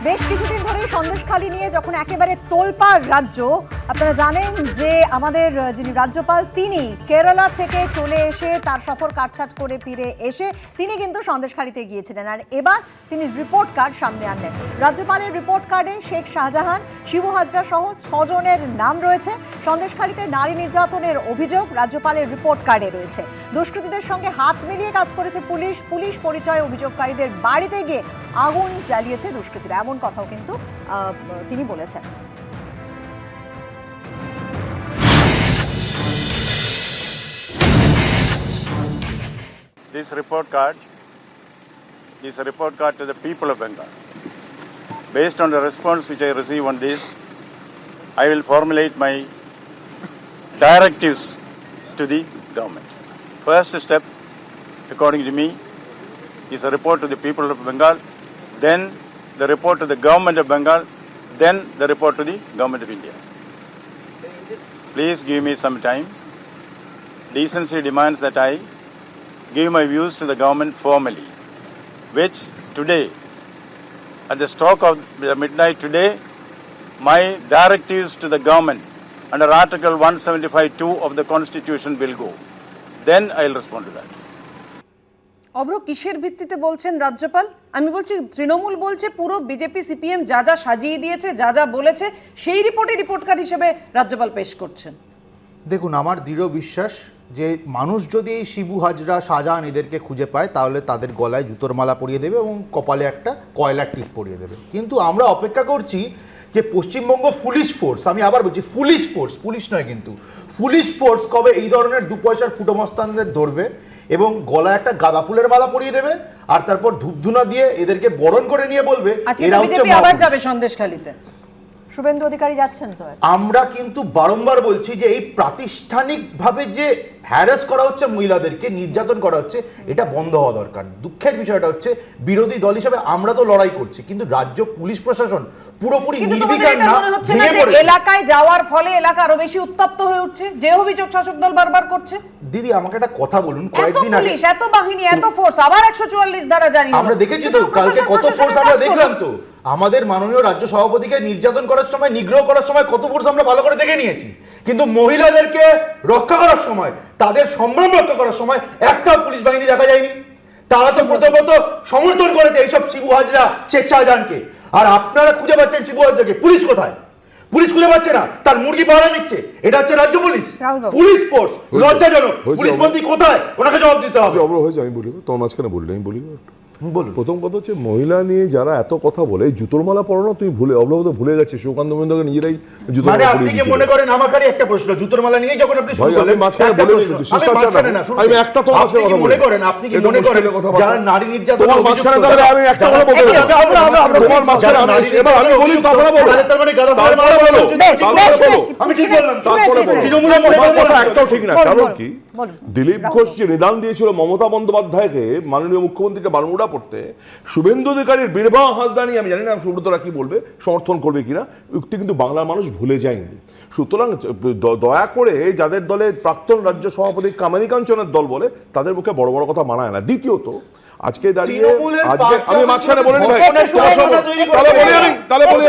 বেশ কিছুদিন ধরে সন্দেশখালী নিয়ে যখন একেবারে তোলপাড় রাজ্য, আপনারা জানেন যে আমাদের যিনি রাজ্যপাল তিনি কেরালা থেকে চলে এসে তার সফর কাটছাট করে ফিরে এসে তিনি কিন্তু সন্দেশখালীতে গিয়েছিলেন। আর এবার তিনি রিপোর্ট কার্ড সামনে আনলেন। রাজ্যপালের রিপোর্ট কার্ডে শেখ শাহজাহান, শিবু হাজরা সহ 6 জনের নাম রয়েছে। সন্দেশখালীতে নারী নির্যাতনের অভিযোগ রাজ্যপালের রিপোর্ট কার্ডে রয়েছে। দুষ্কৃতীদের সঙ্গে হাত মিলিয়ে কাজ করেছে পুলিশ। পুলিশ পরিচয়ে অভিযোগকারীদের বাড়িতে গিয়ে আগুন জ্বালিয়েছে দুষ্কৃতীরা, এমন কথাও কিন্তু তিনি বলেছেন। This report card is a report card to the people of Bengal. Based on the response which I receive on this, I will formulate my directives to the government. First step, according to me, is a report to the people of Bengal, then the report to the government of Bengal, then the report to the government of India. Please give me some time. Decency demands that I give my views to the government formally, which today, at the stroke of midnight today, my directives to the government under Article 175(2) of the Constitution will go. Then I will respond to that. অব্র কিসের ভিত্তিতে বলছেন রাজ্যপাল? আমি বলছি তৃণমূল বলছে পুরো BJP CPM যা যা সাজিয়ে দিয়েছে, যা যা বলেছে সেই রিপোর্ট কার্ড হিসেবে রাজ্যপাল পেশ করছেন। দেখুন, আমার দৃঢ় বিশ্বাস যে মানুষ যদি এই শিবু হাজরা, শাহজাহান এদেরকে খুঁজে পায় তাহলে তাদের গলায় জুতোর মালা পরিয়ে দেবে এবং কপালে একটা কয়লার টিপ পরিয়ে দেবে। কিন্তু আমরা অপেক্ষা করছি যে পশ্চিমবঙ্গ পুলিশ ফোর্স, আমি আবার বলছি পুলিশ ফোর্স, পুলিশ নয় কিন্তু পুলিশ ফোর্স কবে এই ধরনের 2 পয়সার ফুটোমস্তানদের ধরবে এবং গলায় একটা গাঁদা ফুলের মালা পরিয়ে দেবে আর তারপর ধূপধুনা দিয়ে এদেরকে বরণ করে নিয়ে বলবে এরা হচ্ছে আবার যাবে সন্দেশখালীতে। শুভেন্দু অধিকারী যাচ্ছেন তো। আমরা কিন্তু বারংবার বলছি যে এই প্রাতিষ্ঠানিকভাবে যে হ্যারাস করা হচ্ছে, মহিলাদেরকে নির্যাতন করা হচ্ছে, এটা বন্ধ হওয়া দরকার। দুঃখের বিষয়টা হচ্ছে বিরোধী দল হিসেবে আমরা তো লড়াই করছি, কিন্তু রাজ্য পুলিশ প্রশাসন পুরোপুরি নির্বিকার না, ভেঙে পড়েছে। এলাকায় যাওয়ার ফলে এলাকা আরো বেশি উত্তপ্ত হয়ে উঠছে, যে অভিযোগ শাসক দল বারবার করছে। দিদি আমাকে একটা কথা বলুন, কয়েকদিন আগে এত বাহিনী, এত ফোর্স, আবার 144 ধারা জারি আমরা দেখেছি তো, কালকে কত ফোর্স আমরা দেখলাম তো। আমাদের মাননীয় রাজ্য সভাপতিকে নির্যাতন করার সময়, নিগ্রহ করার সময় কত ফোর্স আমরা ভালো করে দেখে নিয়েছি, কিন্তু মহিলাদেরকে রক্ষা করার সময়, তাদের সম্ভ্রম রক্ষা করার সময় একটা পুলিশ বাহিনী দেখা যায়নি। তারা তো প্রথমত সমর্থন করেছে এইসব শিবু হাজরা, শেখ শাহজাহানকে। আর আপনারা খুঁজে পাচ্ছেন শিবু হাজরাকে, পুলিশ কোথায়? পুলিশ খুঁজে পাচ্ছে না, তার মুরগি পাহারা দিচ্ছে। এটা হচ্ছে রাজ্য পুলিশ, পুলিশ ফোর্স। লজ্জাজনক। পুলিশ মন্ত্রী কোথায়? ওনাকে জবাব দিতে হবে। আমি বলি, তোমার মাঝখানে বললি, আমি বলি প্রথম কথা হচ্ছে মহিলা নিয়ে যারা এত কথা বলে, জুতোর মালা পরানো তুমি অবলম্বত ভুলে গেছে। সুকান্ত মজুমদারকে নিজেরাই জুতোর মালা পরিয়ে আপনি কি মনে করেন? আমার খালি একটা প্রশ্ন, জুতোর মালা নিয়ে যখন আপনি শুরু করলেন, মাঝখানে বলে শিষ্টাচার না, আমি একটা তো মাঝখানে কথা মনে করেন, আপনি কি মনে করেন যারা নারী নির্যাতন, তোমার মাঝখানে দাঁড়ালে আমি একটা কথা বলতে পারি, তোমার মাঝখানে এবার আমি বলি, তারপরে বলো, তার মানে গাদা ফাড়া মারা বলো, আমি ঠিক বললাম, তারপরে তৃণমূলের কথা একটাও ঠিক না। কারণ কি, দিলীপ ঘোষ যে নিদান দিয়েছিল মমতা বন্দ্যোপাধ্যায়কে, মাননীয় মুখ্যমন্ত্রীকে বারমুডা পড়তে, শুভেন্দু অধিকারীর বীরবাহ হাসদানি, আমি জানি না সুব্রতরা কি বলবে, সমর্থন করবে কিনা, উক্তি কিন্তু বাংলার মানুষ ভুলে যায়নি। সুতরাং দয়া করে যাদের দলে প্রাক্তন রাজ্য সভাপতি কামানী কাঞ্চনের দল বলে, তাদের মুখে বড় বড় কথা মানায় না। দ্বিতীয়ত আজকে দাঁড়িয়ে আমি মাঝখানে বলে নিই, তাহলে বলি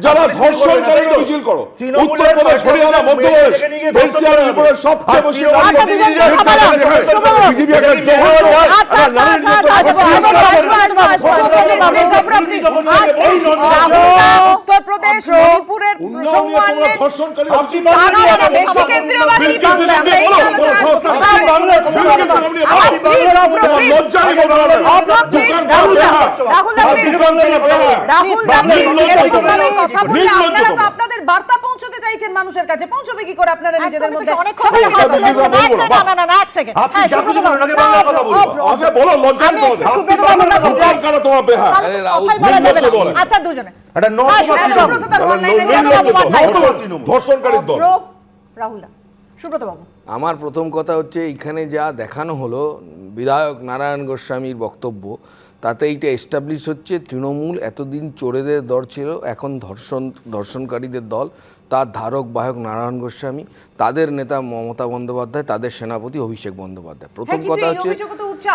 যারা ধর্ষণকারী মিছিল করো, উত্তরপ্রদেশ, হরিয়ানা, মধ্যপ্রদেশ, সবচেয়ে বেশি বিজেপি উত্তরপ্রদেশ, মণিপুরের আপনাদের বার্তা পৌঁছতে চাইছেন মানুষের কাছে, পৌঁছবে কি করে আপনারা নিজেদের মধ্যে? অনেক কথা আচ্ছা দুজনে আমার প্রথম কথা হচ্ছে, এখানে যা দেখানো হলো বিধায়ক নারায়ণ গোস্বামীর বক্তব্য, তাতে এইটা এস্টাবলিশ হচ্ছে তৃণমূল এতদিন চোরেদের দল ছিল, এখন ধর্ষণকারীদের দল। তার ধারক বাহক নারায়ণ গোস্বামী, তাদের নেতা মমতা বন্দ্যোপাধ্যায়, তাদের সেনাপতি অভিষেক বন্দ্যোপাধ্যায়। প্রথম হ্যাঁ, কিন্তু কথা এই হচ্ছে, অভিযোগ তো উঠছে,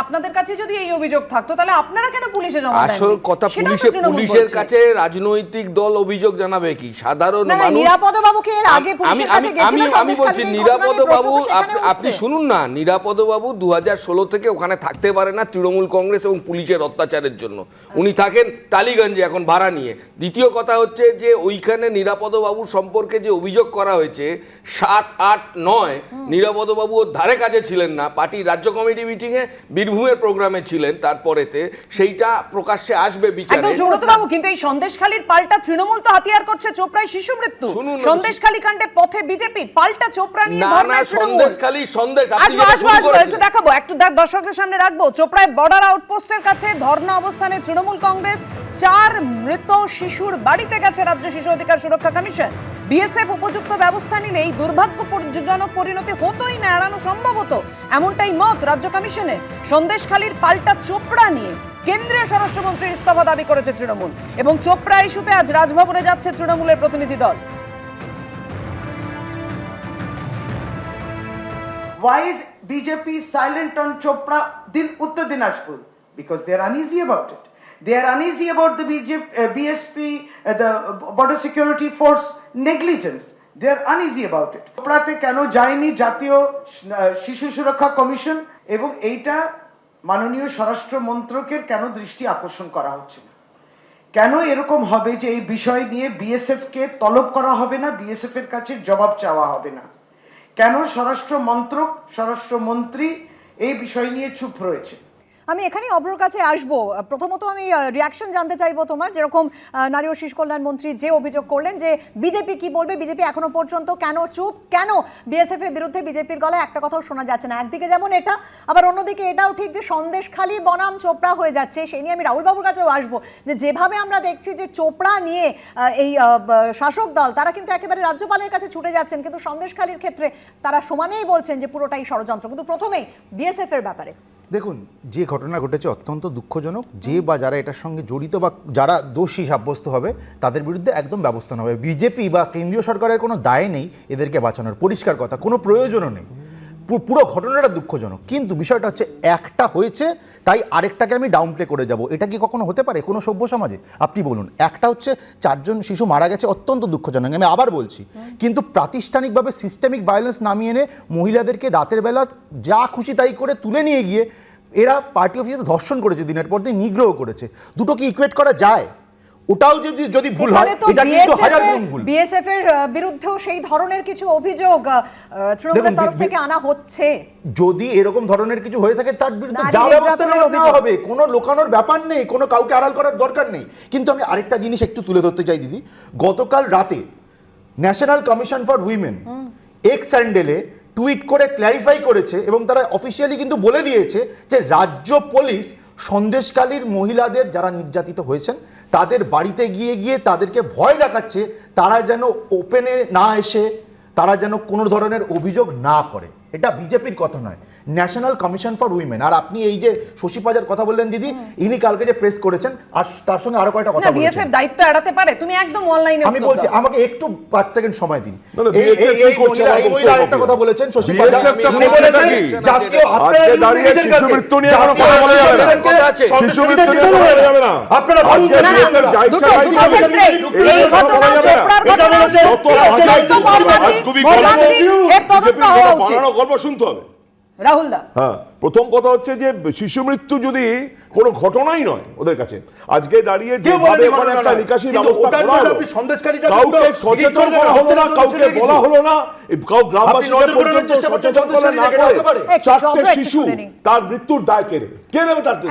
আপনাদের কাছে যদি এই অভিযোগ থাকতো তাহলে আপনারা কেন পুলিশে জমা দেননি? আসল কথা, সেটাও তো তৃণমূল পুলিশের বলছে। কাছে রাজনৈতিক দল অভিযোগ জানাবে কি? সাধারণ না, না, মানুষ। নিরাপদ বাবুকে এর আগে পুলিশের কাছে গেছিল আমি বলছি সন্দেশখালীর এই নিরাপদ ঘটনা নিয়ে বাবু, প্রত্যক্ষ সেখানে আপনি হচ্ছে। শুনুন না, নিরাপদ বাবু 2016 থেকে ওখানে থাকতে পারে না তৃণমূল কংগ্রেস এবং পুলিশের অত্যাচারের জন্য। উনি থাকেন টালিগঞ্জে এখন ভাড়া নিয়ে। দ্বিতীয় কথা হচ্ছে যে ওইখানে নিরাপদ বাবুর সম্পর্কে যে অভিযোগ করা হয়েছে 7, 8, 9, নিরাপদ বাবু ওর ধারে কাছে ছিলেন না, পার্টির রাজ্য কমিটি মিটিংয়ে বীরভূমের প্রোগ্রামে ছিলেন, তারপরেতে সেইটা প্রকাশ্যে আসবে বিচারে। একদম সুব্রত বাবু, কিন্তু এই সন্দেশখালীর পাল্টা তৃণমূল তো হাতিয়ার করছে চোপড়ায় শিশু মৃত্যু। শুনুন, সন্দেশখালী কাণ্ডে পথে বিজেপি, পাল্টা চোপড়া নিয়ে না, ধর্নায় না, তৃণমূল। সন্দেশখালী সন্দেশ আপনি আসবো যেটা আসবো শুরু আসবো, করেছেন। একটু দেখাবো, একটু দর্শকদের সামনে রাখবো। চোপড়ায় বর্ডার আউটপোস্টের কাছে ধর্ণা অবস্থানে তৃণমূল কংগ্রেস। 4 মৃত শিশুর বাড়িতে গেছে রাজ্য শিশু অধিকার সুরক্ষা কমিশন। বিএসএফ উপযুক্ত ব্যবস্থা নিলে এই দুর্ভাগ্যজনক পরিণতি হতোই না, এড়ানো সম্ভব হতো, এমনটাই মত রাজ্য কমিশনের। সন্দেশখালীর পাল্টা চোপড়া নিয়ে কেন্দ্রীয় স্বরাষ্ট্রমন্ত্রীর ইস্তফা দাবি করেছে তৃণমূল, এবং চোপড়া ইস্যুতে আজ রাজভবনে যাচ্ছে তৃণমূলের প্রতিনিধি দল। Why is BJP silent on Chopra Uttar Dinajpur? Because they are uneasy about it. They are uneasy about the BSP, the Border Security Force negligence. They are uneasy about it. Choprate keno jayni Jatiyo Shishu Surakha Commission এবং এইটা মাননীয় স্বরাষ্ট্র মন্ত্রকের কেন দৃষ্টি আকর্ষণ করা হচ্ছে না? কেন এরকম হবে যে এই বিষয় নিয়ে বিএসএফ কে তলব করা হবে না, বিএসএফ এর কাছে জবাব চাওয়া হবে না? কেন স্বরাষ্ট্র মন্ত্রক, স্বরাষ্ট্রমন্ত্রী এই বিষয় নিয়ে চুপ রয়েছে? আমি এখানে অব্রর কাছে আসবো। প্রথমত আমি রিয়াকশন জানতে চাইবো তোমার, যেরকম নারী ও শিশু কল্যাণ মন্ত্রী যে অভিযোগ করলেন যে বিজেপি কি বলবে, বিজেপি এখনো পর্যন্ত কেন চুপ, কেন বিএসএফ এর বিরুদ্ধে বিজেপির গলায় একটা কথাও শোনা যাচ্ছে না। একদিকে যেমন এটা, আবার অন্যদিকে এটাও ঠিক যে সন্দেশখালী বনাম চোপড়া হয়ে যাচ্ছে। সেই নিয়ে আমি রাহুল বাবুর কাছেও আসবো, যে যেভাবে আমরা দেখছি যে চোপড়া নিয়ে এই শাসক দল তারা কিন্তু একেবারে রাজ্যপালের কাছে ছুটে যাচ্ছেন, কিন্তু সন্দেশখালীর ক্ষেত্রে তারা সমানেই বলছেন যে পুরোটাই ষড়যন্ত্র। কিন্তু প্রথমেই বিএসএফ এর ব্যাপারে দেখুন, যে ঘটনা ঘটেছে অত্যন্ত দুঃখজনক। যে বা যারা এটার সঙ্গে জড়িত বা যারা দোষী সাব্যস্ত হবে তাদের বিরুদ্ধে একদম ব্যবস্থা নেওয়া হবে। বিজেপি বা কেন্দ্রীয় সরকারের কোনো দায় নেই এদেরকে বাঁচানোর, পরিষ্কার কথা, কোনো প্রয়োজনও নেই। পুরো ঘটনাটা দুঃখজনক, কিন্তু বিষয়টা হচ্ছে একটা হয়েছে তাই আরেকটাকে আমি ডাউন প্লে করে যাব, এটা কি কখনো হতে পারে কোনো সভ্য সমাজে? আপনি বলুন। একটা হচ্ছে 4 জন শিশু মারা গেছে, অত্যন্ত দুঃখজনক, আমি আবার বলছি, কিন্তু প্রাতিষ্ঠানিকভাবে সিস্টেমিক ভায়োলেন্স নামিয়ে এনে মহিলাদেরকে রাতের বেলা যা খুশি তাই করে তুলে নিয়ে গিয়ে এরা পার্টি অফিসে ধর্ষণ করেছে, দিনের পর দিন নিগ্রহ করেছে। দুটো কি ইকুয়েট করা যায়? ওটাও যদি ভুল হয়, এটা কিন্তু 1000 গুণ ভুল। বিএসএফ এর বিরুদ্ধেও সেই ধরনের কিছু অভিযোগ তৃণমূলের তরফ থেকে আনা হচ্ছে। যদি এরকম ধরনের কিছু হয়ে থাকে তার বিরুদ্ধে নারী যা ব্যবস্থা নির্যাতনের নেওয়া অভিযোগ। হবে, কোনো লোকানোর ব্যাপার নেই, কোনো কাউকে আড়াল করার দরকার নেই। কিন্তু আমি আরেকটা জিনিস একটু তুলে ধরতে চাই দিদি। গতকাল রাতে national commission for women x হ্যান্ডেলে টুইট করে ক্ল্যারিফাই করেছে এবং তারা অফিসিয়ালি কিন্তু বলে দিয়েছে যে রাজ্য পুলিশ সন্দেশখালীর মহিলাদের যারা নির্যাতিত হয়েছেন তাদের বাড়িতে গিয়ে গিয়ে তাদেরকে ভয় দেখাচ্ছে তারা যেন ওপেনে না এসে তারা যেন কোনো ধরনের অভিযোগ না করে। এটা বিজেপির কথা নয়, ন্যাশনাল কমিশন ফর উইমেন। আর আপনি এই যে শশী পাজার কথা বললেন দিদি, ইনি কালকে যে প্রেস করেছেন আর তার সঙ্গে আরো কয়টা কথা বলেছেন। বিএসএফ দায়িত্ব এড়াতে পারে? তুমি একদম অনলাইনে আমি বলছি, আমাকে একটু 5 সেকেন্ড সময় দিন। না, না, এই মহিলা একটা কথা বলেছেন শশী পাজা, উনি বলেছেন জাতীয় আজকে দাঁড়িয়ে শিশু মৃত্যু নিয়ে কোনো কথা বলা যাবে না। শিশু মৃত্যু নিয়ে কথা বলা যাবে না। আপনারা বলুন আজকে BSF যা ইচ্ছা তাই দুটো করবে। ক্ষেত্রে এই ঘটনা, চোপড়ার ঘটনা, যত হাজার এর তদন্ত হওয়া উচিত। গল্প শুনতে হবে। রাহুল দা, হ্যাঁ, প্রথম কথা হচ্ছে যে শিশু মৃত্যু যদি কোনো ঘটনাই নয় ওদের কাছে, আজকে দাঁড়িয়ে যেভাবে ওখানে একটা নিকাশি ব্যবস্থা করা হলো, কাউকে সচেতন করা হলো না, কাউকে বলা হলো না, গ্রামবাসীদের পর্যন্ত সচেতন করা না করে 4টে শিশু তার মৃত্যুর দায় কে নেবে? কে নেবে তার দায়?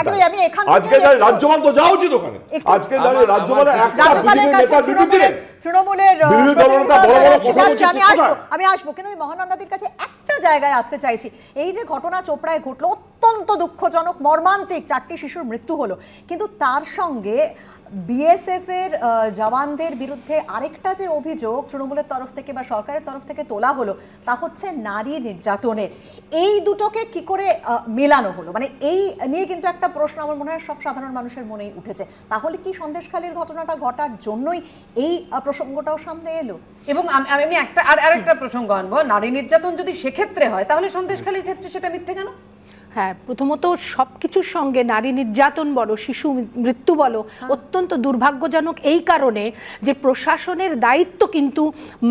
আজকে দাঁড়িয়ে রাজ্যপাল তো যাওয়া উচিত ওখানে। আজকে দাঁড়িয়ে রাজ্যপালের একটা বিজেপি নেতার বিরুদ্ধে তৃণমূলের বিরোধী দলনেতা বড় বড় কথা বলছে। আমি আসবো, কিন্তু আমি মহানন্দাদির কাছে একটা জায়গায় আসতে চাইছি। এই যে ঘটনা চোপড়ায় ঘটলো, অত্যন্ত দুঃখজনক, মর্মান্তিক, 4টি শিশুর মৃত্যু হলো, কিন্তু তার সঙ্গে বিএসএফ এর জওয়ানদের বিরুদ্ধে আরেকটা যে অভিযোগ তৃণমূলের তরফ থেকে বা সরকারের তরফ থেকে তোলা হলো তা হচ্ছে নারী নির্যাতনের। এই দুটোকে কি করে মেলানো হলো, মানে এই নিয়ে কিন্তু একটা প্রশ্ন আমার মনে হয় সব সাধারণ মানুষের মনেই উঠেছে। তাহলে কি সন্দেশখালীর ঘটনাটা ঘটার জন্যই এই প্রসঙ্গটাও সামনে এলো? এবং আমি একটা আরেকটা প্রসঙ্গ আনবো, নারী নির্যাতন যদি সেক্ষেত্রে হয় তাহলে সন্দেশখালীর ক্ষেত্রে সেটা মিথ্যে কেন? হ্যাঁ, প্রথমত সব কিছুর সঙ্গে নারী নির্যাতন বলো, শিশু মৃত্যু বলো, অত্যন্ত দুর্ভাগ্যজনক এই কারণে যে প্রশাসনের দায়িত্ব কিন্তু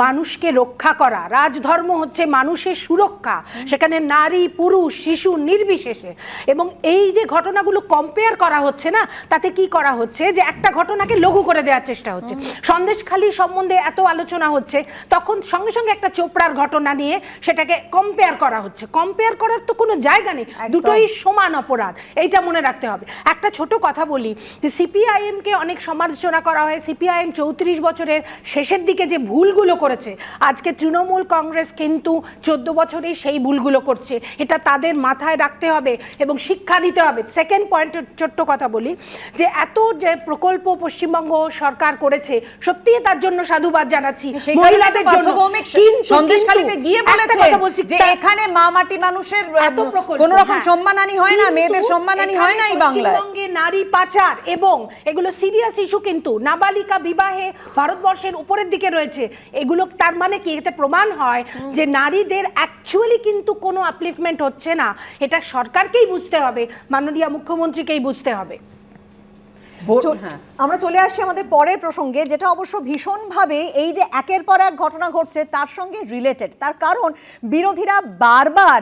মানুষকে রক্ষা করা, রাজধর্ম হচ্ছে মানুষের সুরক্ষা, সেখানে নারী পুরুষ শিশু নির্বিশেষে। এবং এই যে ঘটনাগুলো কম্পেয়ার করা হচ্ছে না, তাতে কি করা হচ্ছে যে একটা ঘটনাকে লঘু করে দেওয়ার চেষ্টা হচ্ছে। সন্দেশখালী সম্বন্ধে এত আলোচনা হচ্ছে, তখন সঙ্গে সঙ্গে একটা চোপড়ার ঘটনা নিয়ে সেটাকে কম্পেয়ার করা হচ্ছে। কম্পেয়ার করার তো কোনো জায়গা নেই, দুটোই সমান অপরাধ, এইটা মনে রাখতে হবে। একটা ছোট কথা বলি, যে সিপিআইএমকে অনেক সমালোচনা করা হয়, সিপিআইএম 34 বছরের শেষের দিকে যে ভুলগুলো করেছে, আজকে তৃণমূল কংগ্রেস কিন্তু 14 বছরেই সেই ভুলগুলো করছে, এটা তাদের মাথায় রাখতে হবে এবং শিক্ষা দিতে হবে। সেকেন্ড পয়েন্ট, ছোট্ট কথা বলি, যে এত যে প্রকল্প পশ্চিমবঙ্গ সরকার করেছে, সত্যি তার জন্য সাধুবাদ জানাচ্ছি মহিলাদের জন্য। সন্দেশখালীতে গিয়ে বলেছে যে এখানে মা মাটি মানুষের এত প্রকল্প, কোনো রকম সম্মানহানি হয় না, মেয়েদের সম্মানহানি হয় না এই বাংলায়। পশ্চিমবঙ্গে নারী পাচার এবং এগুলো সিরিয়াস ইস্যু, কিন্তু নাবালিকা বিবাহে ভারতবর্ষের উপরের দিকে রয়েছে এগুলো। তার মানে কি, এতে প্রমাণ হয় যে নারীদের অ্যাকচুয়ালি কিন্তু কোনো আপলিফমেন্ট হচ্ছে না। এটা সরকারকেই বুঝতে হবে, মাননীয় মুখ্যমন্ত্রীকেই বুঝতে হবে। আমরা চলে আসি আমাদের পরের প্রসঙ্গে, যেটা অবশ্য ভীষণভাবে এই যে একের পর এক ঘটনা ঘটছে তার সঙ্গে রিলেটেড। তার কারণ বিরোধীরা বারবার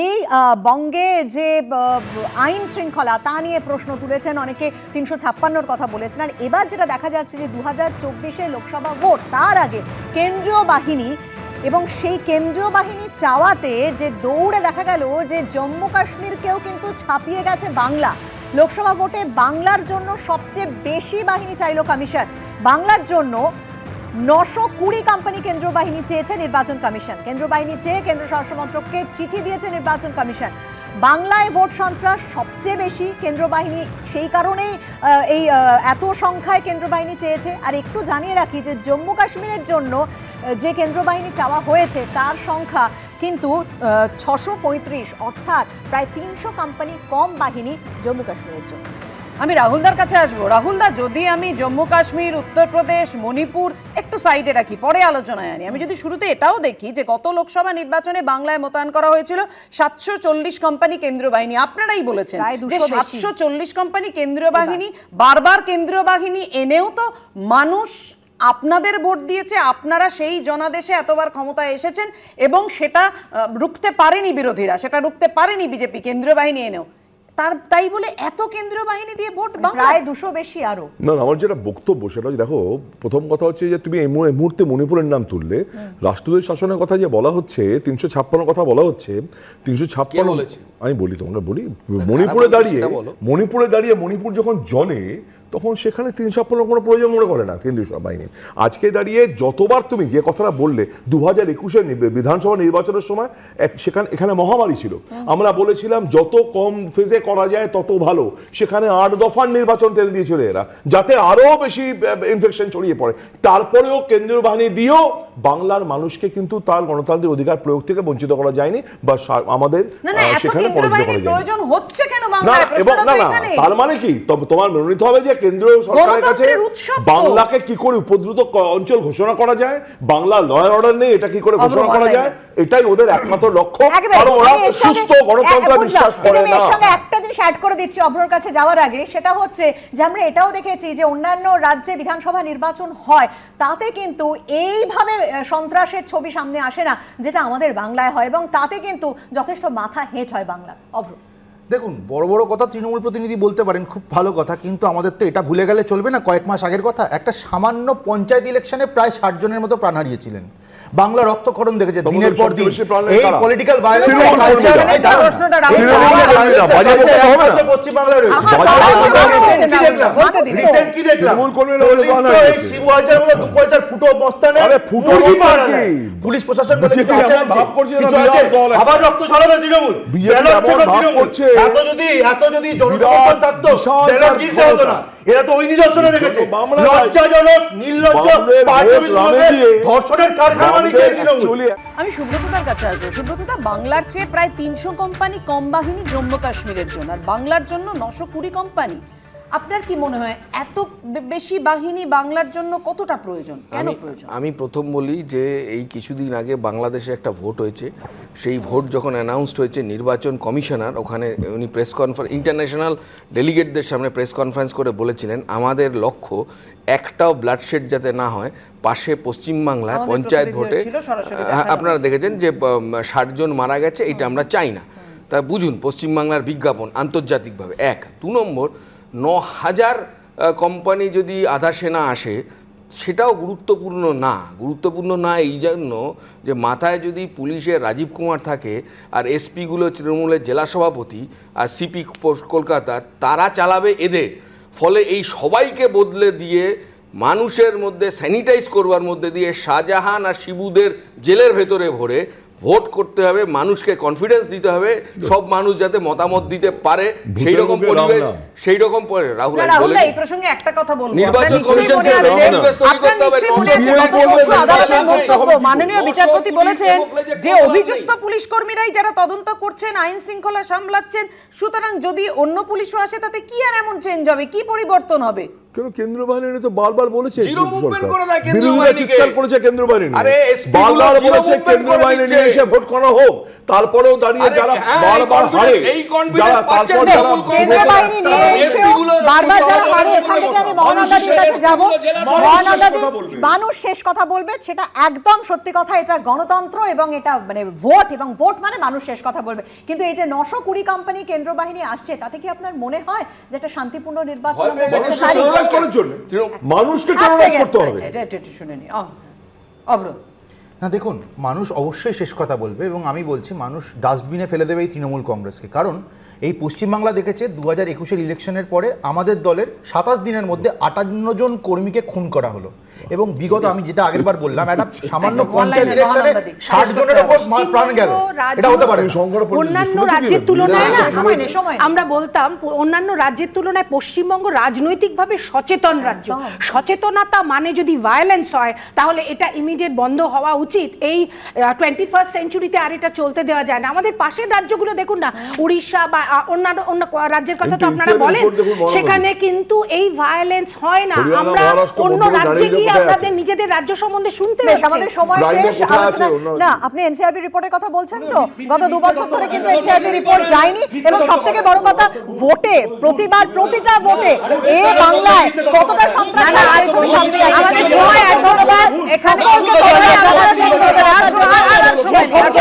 এই বঙ্গে যে আইন শৃঙ্খলা তা নিয়ে প্রশ্ন তুলেছেন, অনেকে 356-র কথা বলেছেন। আর এবার যেটা দেখা যাচ্ছে যে 2024-এ লোকসভা ভোট, তার আগে কেন্দ্রীয় বাহিনী এবং সেই কেন্দ্রীয় বাহিনী চাওয়াতে যে দৌড়ে দেখা গেল যে জম্মু কাশ্মীরকেও কিন্তু ছাপিয়ে গেছে বাংলা। লোকসভা ভোটে বাংলার জন্য সবচেয়ে বেশি বাহিনী চাইল কমিশন। বাংলার জন্য 920 কোম্পানি কেন্দ্রীয় বাহিনী চেয়েছে নির্বাচন কমিশন। কেন্দ্রীয় বাহিনী চেয়ে কেন্দ্র স্বরাষ্ট্রমন্ত্রককে চিঠি দিয়েছে নির্বাচন কমিশন। বাংলায় ভোট সন্ত্রাস সবচেয়ে বেশি, কেন্দ্রীয় বাহিনী সেই কারণেই এই এত সংখ্যায় কেন্দ্রীয় বাহিনী চেয়েছে। আর একটু জানিয়ে রাখি যে জম্মু কাশ্মীরের জন্য যে কেন্দ্রীয় বাহিনী চাওয়া হয়েছে তার সংখ্যা কিন্তু 635, অর্থাৎ প্রায় 300 কোম্পানি কম বাহিনী জম্মু কাশ্মীরের জন্য। আমি রাহুলদার কাছে আসবো। রাহুলদা, যদি আমি জম্মু কাশ্মীর, উত্তরপ্রদেশ, মণিপুর একটু সাইডে রাখি, পরে আলোচনায় আনি, আমি যদি শুরুতে এটাও দেখি যে গত লোকসভা নির্বাচনে বাংলায় মোতায়েন করা হয়েছিল 740 কোম্পানি কেন্দ্রীয় বাহিনী। আপনারাই বলেছেন যে 740 কোম্পানি কেন্দ্রীয় বাহিনী, বারবার কেন্দ্রীয় বাহিনী এনেও তো মানুষ আপনাদের ভোট দিয়েছে, আপনারা সেই জনাদেশে এতবার ক্ষমতায় এসেছেন এবং সেটা রুখতে পারেনি বিরোধীরা, সেটা রুখতে পারেনি বিজেপি কেন্দ্রীয় বাহিনী এনেও। তাই বলে এত কেন্দ্রীয় বাহিনী দিয়ে ভোট প্রায় 200 বেশি আরো না। আমার যেটা বক্তব্য সেটা হচ্ছে, দেখো, প্রথম কথা হচ্ছে যে তুমি এই মুহূর্তে মণিপুরের নাম তুললে, রাষ্ট্রপতি শাসনের কথা যে বলা হচ্ছে, 356 কথা বলা হচ্ছে, 356 আমি বলি, তোমাকে বলি, মণিপুরে দাঁড়িয়ে মণিপুর যখন জ্বলে তখন সেখানে 356 কোনো প্রয়োজন মনে করে না কেন্দ্রীয় বাহিনী। আজকে দাঁড়িয়ে যতবার তুমি যে কথাটা বললে 2021-এর বিধানসভা নির্বাচনের সময় এখানে মহামারী ছিল, আমরা বলেছিলাম যত কম ফেজে করা যায় তত ভালো। সেখানে 8 দফার নির্বাচন টেনে দিয়েছিল এরা, যাতে আরো বেশি ইনফেকশন ছড়িয়ে পড়ে। তারপরেও কেন্দ্রীয় বাহিনী দিয়েও বাংলার মানুষকে কিন্তু তার গণতান্ত্রিক অধিকার প্রয়োগ থেকে বঞ্চিত করা যায়নি বা আমাদের সেখানে পরাজিত করা যায়নি। এবং না, তার মানে কি, তোমার মনে নিতে হবে যে কেন্দ্র সরকারের কাছে বাংলাকে কি করে উপদ্রুত অঞ্চল ঘোষণা করা যায়, বাংলা ল এন্ড অর্ডার নেই, এটা কি করে ঘোষণা করা যায়, এটাই ওদের একমাত্র লক্ষ্য। কারণ ওরা সুস্থ গণতন্ত্র বিশ্বাস করে না। এর সঙ্গে একটা জিনিস অ্যাড করে দিচ্ছি অভ্রর কাছে যাওয়ার আগে, সেটা হচ্ছে যে আমরা এটাও দেখেছি যে অন্যান্য রাজ্যে বিধানসভা নির্বাচন হয়, তাতে কিন্তু এইভাবে সন্ত্রাসের ছবি সামনে আসে না যেটা আমাদের বাংলায় হয়, এবং তাতে কিন্তু যথেষ্ট মাথা হেঁট হয় বাংলার। অভ্র, দেখুন, বড় বড় কথা তৃণমূল প্রতিনিধি বলতে পারেন, খুব ভালো কথা, কিন্তু আমাদের তো এটা ভুলে গেলে চলবে না। কয়েক মাস আগের কথা, একটা সামান্য পঞ্চায়েত ইলেকশনে প্রায় 60 জনের মতো প্রাণ হারিয়েছিলেন। বাংলা রক্তক্ষরণ দেখেছে দিনের পর দিন। এই পলিটিক্যাল ভায়োলেন্স কালচার পশ্চিম বাংলায় রয়েছে। রিসেন্ট কি দেখলাম, শিবু হাজার মতো 2 পয়সার ফুটো বস্তানে পুলিশ প্রশাসন কিছু আছে, আবার রক্ত ছড়াবে তৃণমূল। এত যদি জনসমর্থন থাকতো ব্যালট গিলতে হতো না। এরা তো ওই নিদর্শনে রেখেছে। বামরা লজ্জাজনক, নির্লজ্জ, বামদের পার্টি ভোট অফিসগুলোতে রামে দিয়ে ধর্ষণের কারখানা বানিয়েছে এই তৃণমূল। আমি সুব্রতদার কাছে আসবো। সুব্রতদা, বাংলার চেয়ে প্রায় 300 কোম্পানি কম বাহিনী জম্মু কাশ্মীরের জন্য, আর বাংলার জন্য 920 কোম্পানি। আপনার কি মনে হয় এত বেশি বাহিনী বাংলার জন্য কতটা প্রয়োজন, কেন প্রয়োজন? আমি প্রথম বলি যে এই কিছুদিন আগে বাংলাদেশে একটা ভোট হয়েছে, সেই ভোট যখন অ্যানাউন্সড হয়েছে, নির্বাচন কমিশনার ওখানে উনি প্রেস কনফারেন্স, ইন্টারন্যাশনাল ডেলিগেটদের সামনে প্রেস কনফারেন্স করে বলেছিলেন আমাদের লক্ষ্য একটাও ব্লাডশেড যাতে না হয়। পাশে পশ্চিমবাংলায় আমাদের পঞ্চায়েত প্রতিনিধি ভোটে ছিল, সরাসরি আপনারা দেখেছেন যে 60 জন মারা গেছে, এটা আমরা চাই না। তা বুঝুন পশ্চিমবাংলার বিজ্ঞাপন আন্তর্জাতিকভাবে। 2 নম্বর, 9000 কোম্পানি যদি আধা সেনা আসে সেটাও গুরুত্বপূর্ণ না এই জন্য যে মাথায় যদি পুলিশের রাজীব কুমার থাকে আর এসপিগুলো তৃণমূলের জেলা সভাপতি আর সিপি কলকাতার, তারা চালাবে এদের। ফলে এই সবাইকে বদলে দিয়ে মানুষের মধ্যে স্যানিটাইজ করবার মধ্যে দিয়ে শাহজাহান আর শিবুদের জেলের ভেতরে ভরে ভোট করতে হবে, মানুষকে কনফিডেন্স দিতে হবে, সব মানুষ যাতে মতামত দিতে পারে, সেই রকম পরিবেশ, সেই রকম রাহুল এই প্রসঙ্গে একটা কথা বলবো। নির্বাচন কমিশনকে পরিবেশ তৈরি করতে হবে। মাননীয় বিচারপতি বলেছেন যে অভিযুক্ত পুলিশ কর্মীরাই যারা তদন্ত করছেন, আইন শৃঙ্খলা সামলাচ্ছেন, সুতরাং যদি অন্য পুলিশও আসে তাতে কি আর এমন চেঞ্জ হবে, কি পরিবর্তন হবে? কেন কেন্দ্র বাহিনী তো বারবার বলেছে, জিরো মুভমেন্ট করে দেয় কেন্দ্র বিরোধীরা বাহিনীকে। চিৎকার করেছে কেন্দ্র বাহিনী, আরে SP বারবার গুলো বলেছে zero কেন্দ্র movement বাহিনী করে নিয়ে এসে ভোট করা হোক, তারপরেও দাঁড়িয়ে যারা বারবার হারে, এই confidence যারা পাচ্ছেন তারপর না, যারা কেন্দ্র বাহিনী নিয়ে এসেও বারবার যারা হারে, এখান থেকে আমি মহানন্দাদির কাছে যাব। মহানন্দাদি, মানুষ শেষ কথা বলবে, সেটা একদম সত্যি কথা। এটা গণতন্ত্র এবং এটা মানে ভোট, এবং ভোট মানে মানুষ শেষ কথা বলবে। কিন্তু এই যে 920 কোম্পানি কেন্দ্র বাহিনী আসছে, তাতে কি আপনার মনে হয় যে একটা শান্তিপূর্ণ নির্বাচন আমরা দেখতে মানুষকে পারি? টেরোরাইজ করার জন্য, মানুষকে টেরোরাইজ করতে হবে। এটা শুনে নি অবরোধ। না দেখুন, মানুষ অবশ্যই শেষ কথা বলবে, এবং আমি বলছি মানুষ ডাস্টবিনে ফেলে দেবে এই তৃণমূল কংগ্রেসকে। কারণ এই পশ্চিমবাংলা দেখেছে 2021-এর ইলেকশনের পরে আমাদের দলের 27 দিনের মধ্যে 58 জন কর্মীকে খুন করা হলো, এবং বিগত আমি যেটা আগেরবার বললাম, একটা সামান্য পঞ্চায়েত ইলেকশনে 60 জনের উপর প্রাণ গেল, এটা হতে পারে। অন্যান্য রাজ্যের তুলনায় না, সময় আমরা বলতাম অন্যান্য রাজ্যের তুলনায় পশ্চিমবঙ্গ রাজনৈতিকভাবে সচেতন রাজ্য। সচেতনতা মানে যদি ভায়োলেন্স হয় তাহলে এটা ইমিডিয়েট বন্ধ হওয়া উচিত। এই 21st সেঞ্চুরিতে আর এটা চলতে দেওয়া যায় না। আমাদের পাশের রাজ্যগুলো দেখুন না, উড়িষ্যা বা অন্য রাজ্যের কথা তো আপনারা বলেন, সেখানে কিন্তু এই ভায়োলেন্স হয় না। আমরা অন্য রাজ্যে গিয়ে আমাদের নিজেদের রাজ্য সম্বন্ধে শুনতে বেশ, আমাদের সময় শেষ। আলোচনা না, আপনি এনসিআরবি রিপোর্টের কথা বলছেন তো, গত 2 বছর ধরে কিন্তু এনসিআরবি রিপোর্ট যায়নি, এবং সবথেকে বড় কথা ভোটে প্রতিবার প্রতিটা ভোটে এ বাংলায় কতটা সন্ত্রাস আমাদের সময় একদম এখানে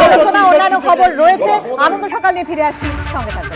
আলোচনা, অন্যান্য খবর রয়েছে। আনন্দ সকাল নিয়ে ফিরে আসছি, সঙ্গে থাকবেন।